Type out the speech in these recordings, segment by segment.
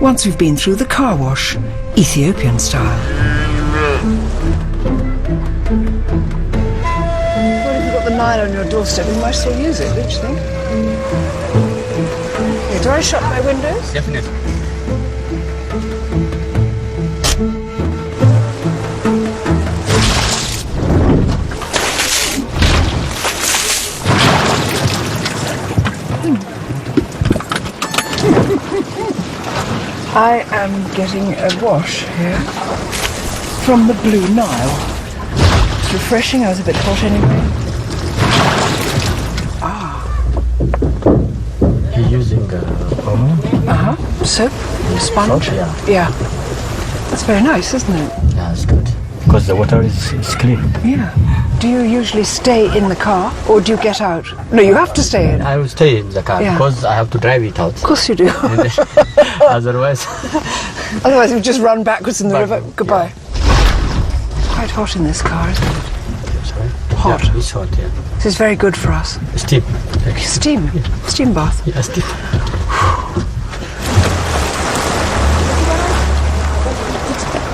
once we've been through the car wash, Ethiopian style. Well, if you've got the nile on your doorstep, you might still use it, don't you think? Okay, do I shut my windows? Definitely. I am getting a wash here from the Blue Nile. It's refreshing. I was a bit hot anyway. You're using omo? Soap? Sponge? Yeah. That's very nice, isn't it? Yeah, it's good. Because the water is clean. Yeah. Do you usually stay in the car or do you get out? No, you have to stay in. I will stay in the car Yeah. because I have to drive it out. Of course you do. Otherwise, Otherwise you just run backwards in the river. Backward, Goodbye. Quite hot in this car, isn't it? sorry. Hot. Yeah, it's hot. Yeah. This is very good for us. Steam. Steam. Steam bath. Yeah, steam.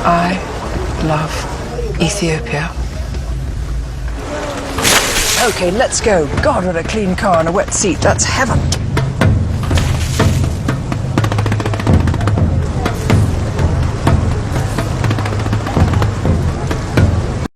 I love Ethiopia. Okay, let's go. God, what a clean car and a wet seat. That's heaven.